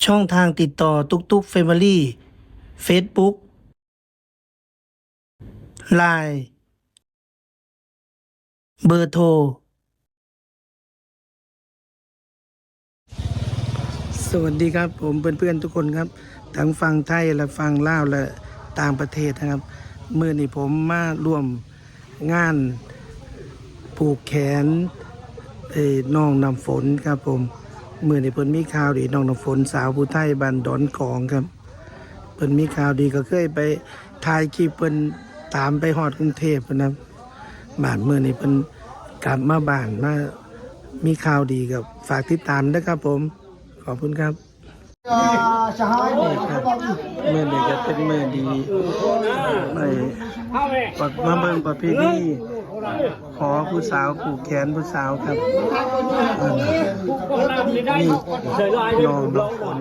ช่องทางติดต่อตุกตุกเฟมิลี่เฟซบุ๊กไลน์เบอร์โทรสวัสดีครับผมเพื่อนๆทุกคนครับทั้งฝั่งไทยและฝั่งลาวและต่างประเทศนะครับเมื่อนี้ผมมาร่วมงานผูกแขนน้องน้ำฝนครับผมเมื่อนี้เพิ่นมีข่าวดีน้องน้ำฝนสาวผู้ไทยบ้านดอนกองครับเพิ่นมีข่าวดีก็เคยไปถ่ายคลิปเพิ่นตามไปฮอดกรุงเทพนะครับบ้านเมื่อนี้เพิ่นกลับมาบ้านมามีข่าวดีกับฝากติดตามนะครับผมขอบคุณครับเมื่อนี้ก็เป็นเมื่อดีมาเบิ่งประเพณีขอผู้สาวผูกแขนผู้สาวครับนี่น้องน้ำฝน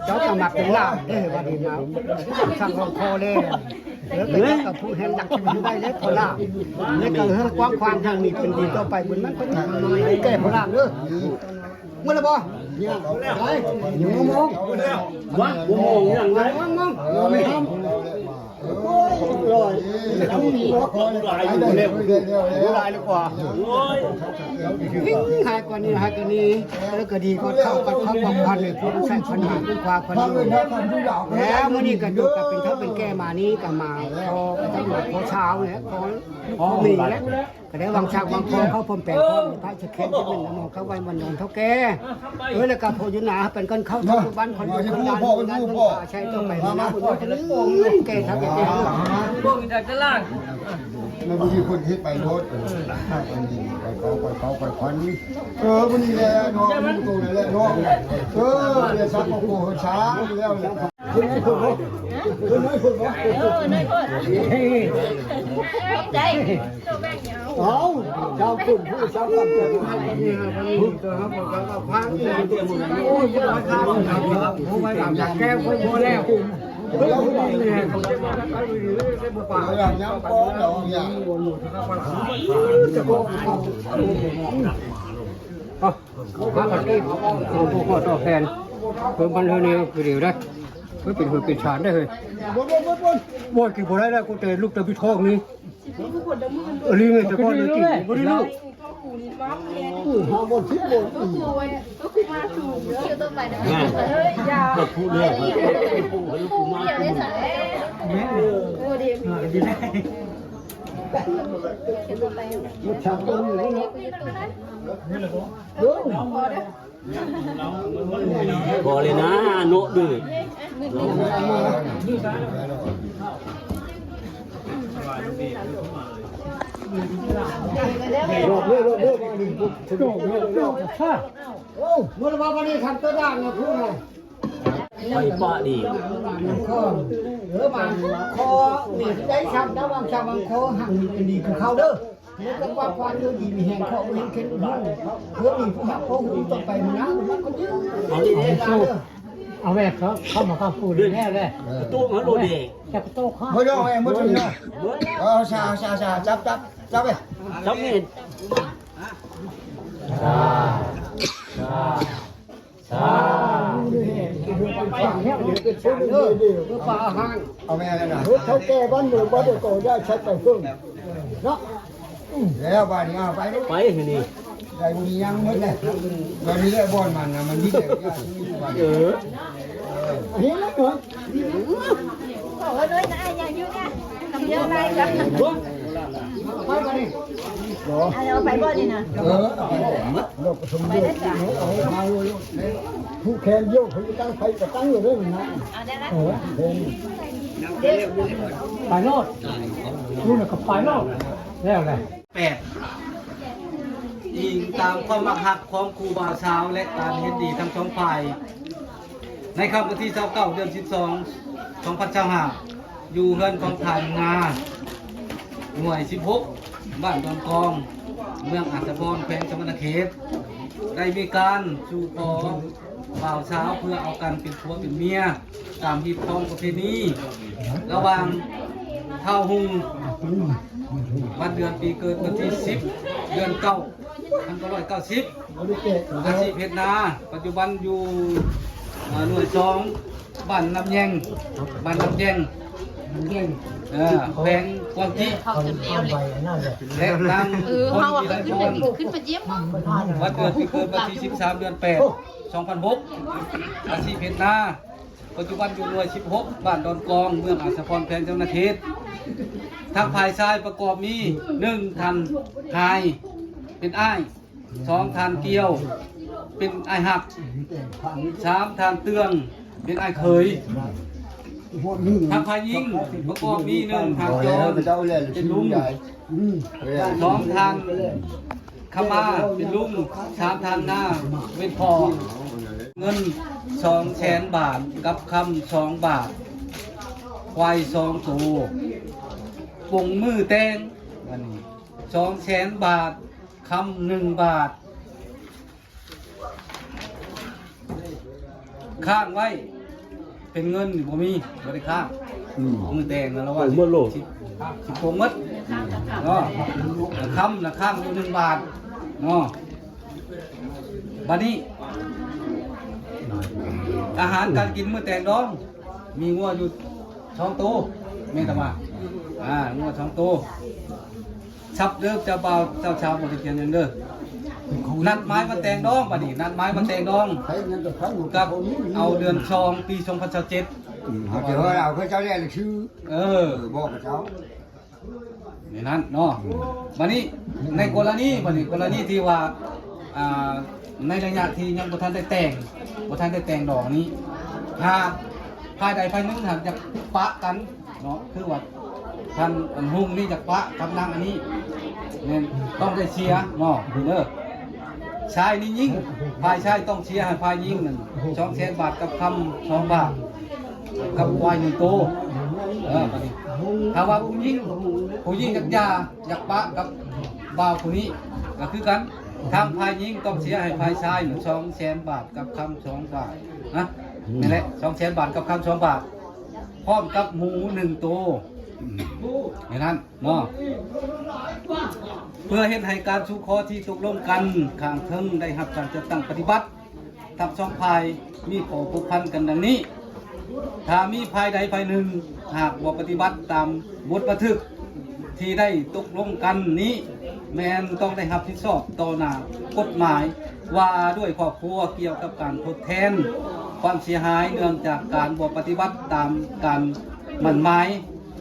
เจ้าจะหมักเป็นลาบได้วันนี้นะสั่งของคอเลยแล้วก็กับผู้เห็นดักชีวิตได้เล็กพอลาบแล้วก็ให้กว้างความทางนี้เป็นดีต่อไปบนนั้นเป็นแก่พอลาบเด้อเมื่อไรบ่เนี่ยไปอยู่มองวะมองอย่างไรมองไม่ทำลอยลายอยู่เร็วลายดีกว่าหายกว่านี้หายกว่านี้แล้วก็ดีก็เข้าก็เข้าความพันเลยคุณใช้พันหาด้วยความพันอยู่แล้วมื่อนี้ก็ดูกับเป็นเท่าเป็นแก่มานี้ก็มาพอก็ต้องพอเช้าเนี่ยพอมีแล้วก็ได้วางฉากวางคอเขาพรมแปลงเขาพระเชษฐ์จะเป็นน้ำมองเขาไว้วันนอนเท่าแก่แล้วก็พอยุนาเป็นก้นเข้าทุกวันคนอยู่คนด้านคนด้านคนป่าใช้ตัวไปมาคนอยู่คนนี้แก่ครับอย่างนี้พวกจากตลาดมันมีคนที่ไปรถไปเขาควันนี่มันนี่แหละน้องมันตัวนี่แหละน้องเดี๋ยวสักโอ้โหช้าแล้วแหละใจเอาเจ้าคุณผู้เจ้ากับเจ้าให้นี่ฮะนี่ตัวครับผมก็พังโอ้ยจะมาทำครับผมไปทำจากแก้วคนพอแล้วเนี่ยเขาจะมาไปดูได้บ่ป่าอย่างยังป้องเราอย่างจะบอกพระกันที่เอาผู้ขอตอบแทนเพิ่มพันเท่านี้คือเดียวได้เพื่อเป็นหัวเป็นชานได้เลยบ่กี่บ่ได้แล้วกูเตะลูกตะพิทองนี่ลิงแต่ก่อนเลยกี่บ่ได้ลูกหาบ่ทิพย์บ่ก็คือมาถูกเยอะต้องไปนะยาวก็พูดเลยลูกมาถูกแม่ดีดีได้ลูกชาวตัวนี้พอเลยนะโนดื้อรอบเรื่อยมาดิโจ้ข้าโอ้เมื่อวันนี้ทำตัวด่างนะพูดไงไม่ปะดีข้อมาคอนี่ได้ช้ำได้วางช้ำวางคอห่างเป็นดีคือเขาเด้อแล้วก็ว่าความเรื่องดีมีแห่งเขาเห็นเข็นหูเพื่อมีผู้หักผู้หูต่อไปมันนะมันก็ยืดเอาแม่เขาเข้ามาข้าวฟูด้วยแน่เลยตู้มันโดนเด็กจับตู้ข้าวไม่ได้ไอ้มือถือนะชาจับไปจับเงินชาป่าห้างเอาแม่เลยนะเขาแก้บ้านเมืองบ้านโตได้ใช้ไปเพิ่มเนาะแล้วบ้านนี้ไปที่นี่ใจบุญยังไม่ได้ตอนนี้ได้บอลมันนะมันยิ่งเฮ้ยแล้วเหรอโอ้ยน้อยนะอย่างอยู่เนี่ยทำเยอะไปกันไปกันนี่เอาไปบ่ดีนะโลกสมบูรณ์เอามาเลยผู้แข่งโยกเขาตั้งไฟก็ตั้งอยู่ด้วยนะไปโลดนู่นน่ะก็ไปโลดแล้วไง8ยิงตามความมักหักของครูบ่าวสาวและการเฮ็ดดีทั้งสองฝ่ายในค่ำวันที่29 เดือน 12 2025อยู่เฮือนกองถ่ายงาหน่วย 16 บ้านดอนกองเมืองอัศพรแขวงสมณเขตได้มีการสู่ขอบ่าวสาวเพื่อเอากันเป็นผัวเป็นเมียตามที่ต้องประเพณีระหว่าง เท่าหุงวันเดือนปีเกิดวันที่10 เดือน9 1990อาชีพเพชรนาปัจจุบันอยู่หน่วย2บ้านน้ำแยงแพงกวางจีและนางคนที่ได้พร ขึ้นไปเยี่ยมมั้ง วันเดือนปีเกิดวันที่13 เดือน8 2006อาชีพเพชรนาปัจจุบันอยู่หน่วย16บ้านดอนกองเมืองอาสาพรแพงจังหวัดเทศทางภายซ้ายประกอบมี1ทันหายเป็นอ้าย2ทันเกี่ยวเป็นอ้ายหัก3ทันเตืองเป็นอ้ายเคยทางภายยิงประกอบมี1ทันโจรเป็นลุง2ทันขมาเป็นลุง3ทันหน้าเป็นพอเงิน200,000 บาทกับคำ2 บาทควาย2 ตัวปงมือแตงอันนี้200,000 บาทคำ1 บาทข้างไว้เป็นเงินบ่มีบ่ได้ข้างมือแตงแล้วว่าสิโกงมัดเนาะคำละข้างอยู่1 บาทเนาะบัดนี้อาหารการกินมื้อแตงดองมีงัวอยู่2 ตัวแม่นตะมางัว2 ตัวชับเด้อเจ้าบ่าวเจ้าชาวบ่ได้เขียนหยังเด้อนัดไม้มาแตงดองบัดนี้นัดไม้มาแตงดองกับเอาเดือน2 ปี 2027เดี๋ยวเราเขาเจ้าเรียกชื่อบอกกับเจ้า นี่นั่นเนาะบัดนี้ในกรณีที่ว่าในระยะที่ยังบ่ทันได้แต่งดอกนี้หากภายใดภายหนึ่งหากจะปะกันเนาะคือว่าท่านอันหุ่งนี่จะปะกับนางอันนี้เนี่ยต้องได้เชียร์เนาะเด้อชายนี่ยิ่งฝ่ายชายต้องเชียร์ให้ฝ่ายยิงนั่น200,000 บาทกับคำ2 บาทกับควาย1 ตัวบัดนี้ถ้าว่าผู้หญิงอยากปะกับบ่าวผู้นี้ก็คือกันทางฝ่ายหญิงต้องเสียให้ฝ่ายชาย200,000 บาทกับคำ2 บาทนะนี่แหละ200,000 บาทกับคำ2 บาทพร้อมกับหมู1 ตัวนี่นั่นเนาะเพื่อเฮ็ดให้การสู่ขอที่ตกลงกันข้างเทิงได้รับการจัดตั้งปฏิบัติทั้ง2 ฝ่ายมีข้อผูกพันกันดังนี้ถ้ามีภายใดภายหนึ่งหากบ่ปฏิบัติตามบทบันทึกที่ได้ตกลงกันนี้แม้นต้องได้รับผิดชอบต่อหน้ากฎหมายว่าด้วยครอบครัวเกี่ยวกับการทดแทนความเสียหายเนื่องจากการบ่ปฏิบัติตามการมั่นหมาย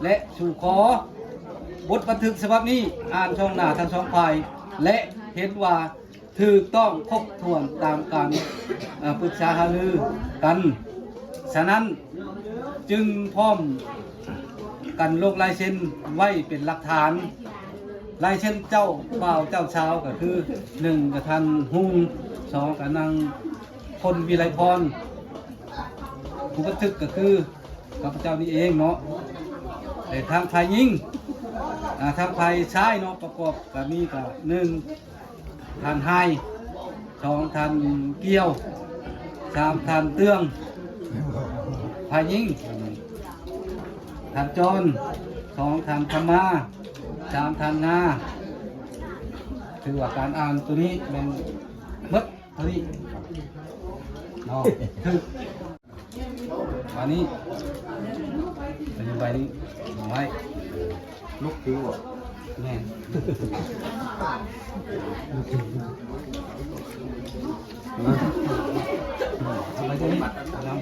และสู่ขอบทบันทึกฉบับนี้อ่านช่องหน้าทั้ง2 ฝ่ายและเห็นว่าถูกต้องครบถ้วนตามการปรึกษาหารือกันฉะนั้นจึงพร้อมกันลงลายเซ็นไว้เป็นหลักฐานลายเซ็นเจ้าบ่าวเจ้าชาวก็คือ1กับท่านหุ่ง2กับนางคนวิไลพรผู้บันทึกก็คือข้าพเจ้านี่เองเนาะแต่ทางฝ่ายหญิงทางฝ่ายชายเนาะประกอบกับมีกับ1ท่านไฮ2ท่านเกี่ยว3ท่านเตืองฝ่ายหญิงท่านจร2ท่านธรรมา3ท่านนาถือว่าการอ่านตัวนี้เป็นมัดเท่านี้เนาะคือวันนี้เป็นใบนี้ไว้ลูกคิ้วแน่ทำไมจะไม่มัดแล้ว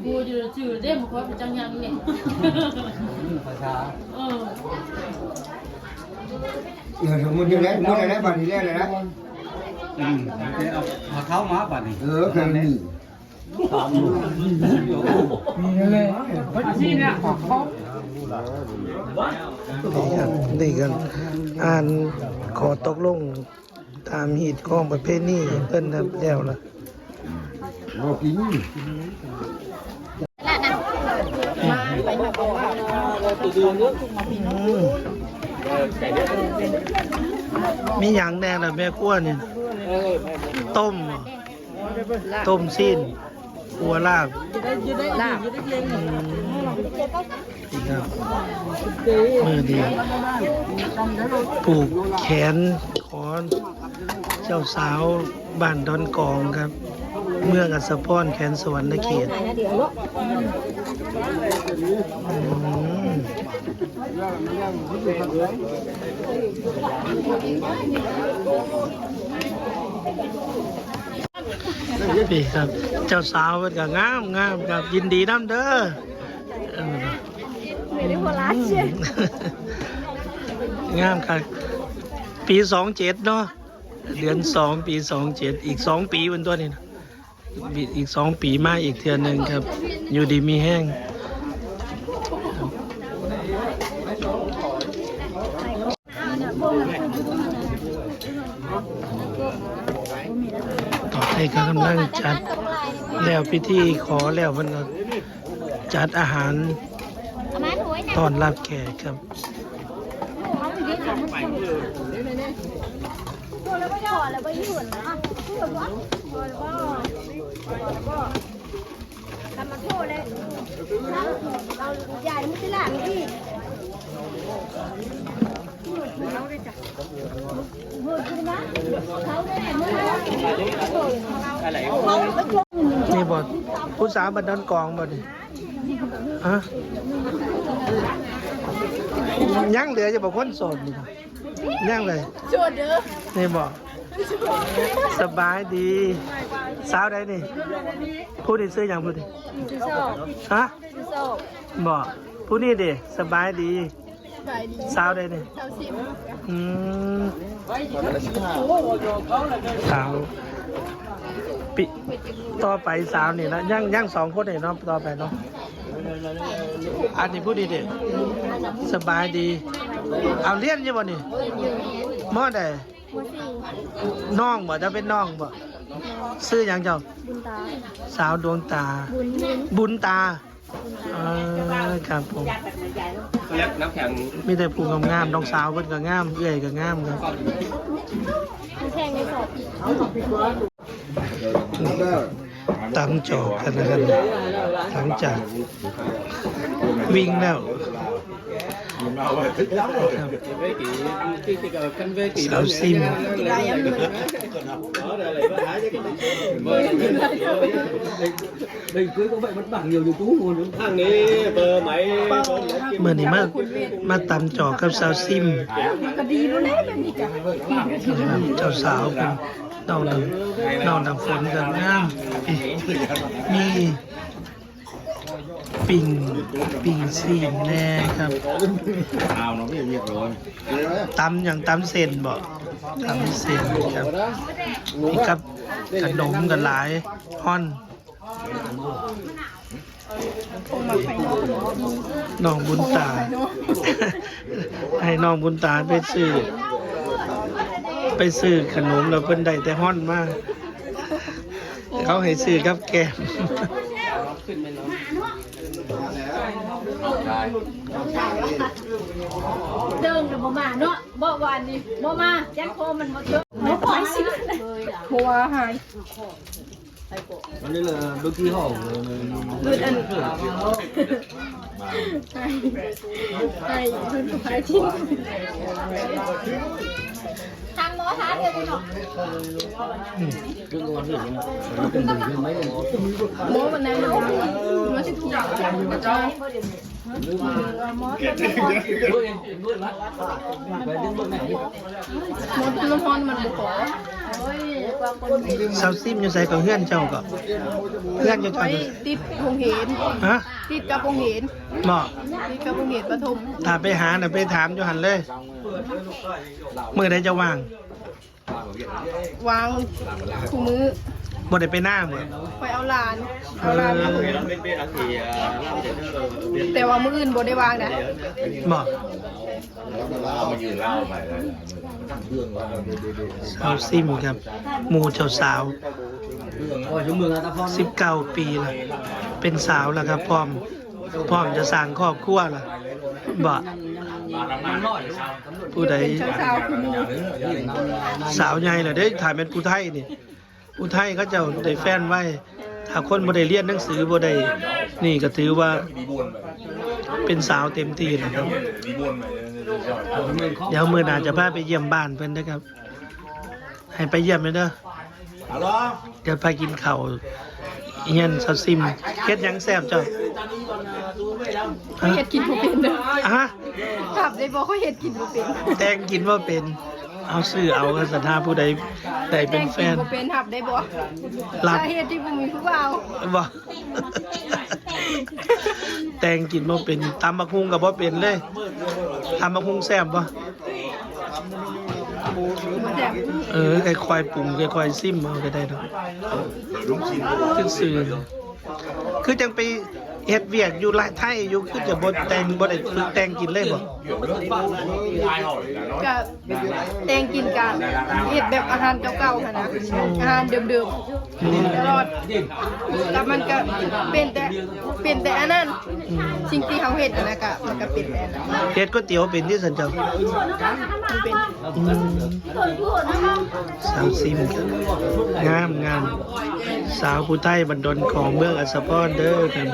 กูจะชื่อเด้มคอยเป็นจังยังเนี่ยภาษามันอยู่แล้วมันอะไรบ้านนี้แล้วเลยนะเอาเท้ามาบัดนี้เคยมีนี่เลยนี่กันอ่านขอตกลงตามหีดของประเภทนี้เพิ่นครับแล้วล่ะมีอย่างแน่ล่ะแม่ครัวนี่ ต้มต้มสิ้นหัวลาบ ลาบ อีกครับมือดีผูกแขนขอเจ้าสาวบ้านดอนกองครับ เมืองอัศพรแขนสวรรณเขตอืมพี่ครับ เจ้าสาวเป็นก็งามงามครับ ยินดีน้ำเด้อไม่ได้โบราณเชียงามครับ ปี27เนาะเดือน2 ปี27อีก2 ปีเป็นตัวนี้นะอีก2 ปีมาอีกเทื่อหนึ่งครับ อยู่ดีมีแห้งต่อไปก็กำลังจัดแล้วพิธีขอแล้วมันก็จัดอาหารต้อนรับแขกครับนี่บอดผู้สาวบันดอนกองบอดนี่ฮะยังเหลือจะบอกคนโสดนี่ยังเลยโสดเด้อนี่บอกสบายดีสาวได้นี่ผู้นี้ซื้ออย่างผู้นี้ฮะบอกผู้นี้ดิสบายดีสาวได้นี่สาวปิต่อไปสาวนี่นะยัง2 คนนี่เนาะต่อไปเนาะอันนี้ผู้ดีเด็สบายดีเอาเลี้ยนยังบ่นี่มอได้น้องบ่จะเป็นน้องบ่ซื้ออย่างเจ้าสาวดวงตาบุญตาครับผมมีแต่ผู้งามๆน้องสาวเพิ่นก็งามเอื้อยก็งามครับตั้งจอกกันนะครับหลังจากวิ่งแล้วสาวซิมเมื่อนี้มาตำจอกกับสาวซิมเจ้าสาวเป็นน้องน้ำฝนกับน้ำมีปิ่งซีนแน่ครับตำอย่างตำเส้นบ่ตำเส้นครับนี่ครับขนมกันหลายฮ่อนน้องบุญตาให้น้องบุญตาไปซื้อขนมแล้วเพิ่นได้แต่ฮ่อนมากเขาให้ซื้อกับแกมเดินกับบ่มาเนาะบ่วันนี้บ่มาแจ้งโคมันบ่เยอะบ่ปล่อยสิหัวหายอันนี้เลยดูที่ห้องเลยอันใช่เพิ่นขายที่ทางหมอท้าเดียวกันเนาะหมอวันนั้นมันสิขี้สาวซิมอยู่ใส่กับเพื่อนเจ้าก็เพื่อนเจ้า ไปติดวงเห็น ฮะ ติดกับวงเห็น บอก ติดกับวงเห็นปฐม ถ้าไปหาน่ะไปถามอยู่หันเลยมื้อใดจะว่าง วางถุงมือ บ่ได้ไปหน้าบ่ ไปเอาหลานมาแต่ว่ามืออื่นบ่ได้วางนะ บอกสาวซิมครับหมู่เจ้าสาว19 ปีแล้วเป็นสาวแล้วครับพร้อมจะสร้างครอบครัวแล้วบ่ ผู้ใด สาวคู่มือ สาวใหญ่เหรอเด้ถ่ายเป็นผู้ไทยนี่ผู้ไทยเขาเจ้าได้แฟนไว้ถ้าคนบ่ได้เรียนหนังสือบ่ได้นี่ก็ถือว่าเป็นสาวเต็มที่นะครับเดี๋ยวมื้อหน้าจะพาไปเยี่ยมบ้านเพิ่นนะครับให้ไปเยี่ยมเลยเด้อเดี๋ยวไปกินข้าวเฮียนซอซิมเฮ็ดหยังแซ่บจ้ะ เขาเห็ดกินบ่เป็นเด้อ ฮะ ขับได้บอกเขาเห็ดกินบ่เป็น แตงกินบ่เป็นเอาซื้อเอากันสันทาผู้ใดได้เป็นแฟน บ่เป็นหับได้บ่ หลับ สาเหตุที่บ่มีผู้บ่าว บ่แตงกินบ่เป็นตำบักหุ่งก็บ่เป็นเลยตำบักหุ่งแซ่บบ่ บ่แซ่บ ค่อยๆปรุงค่อยๆซิมเอาก็ได้ดอกซื่อๆคือจังไปเฮ็ดเวียกอยู่ไทยอยู่คือจะบ่แต่งบ่ได้ฝึกแต่งกินเลยบ่ ก็แตงกินกันเฮ็ดแบบอาหารเก่าๆหั่นนะอาหารเดิมๆตลอดแต่มันก็เป็นแต่อันนั้นสิ่งที่เขาเฮ็ดนั่นน่ะก็มันก็เป็นแต่อันนั้น เฮ็ดก๋วยเตี๋ยวเป็นที่สันเจ้า มันเป็น สาวซิมงามสาวผู้ไทยบันดลของเมืองอัสสะพรเด้อกัน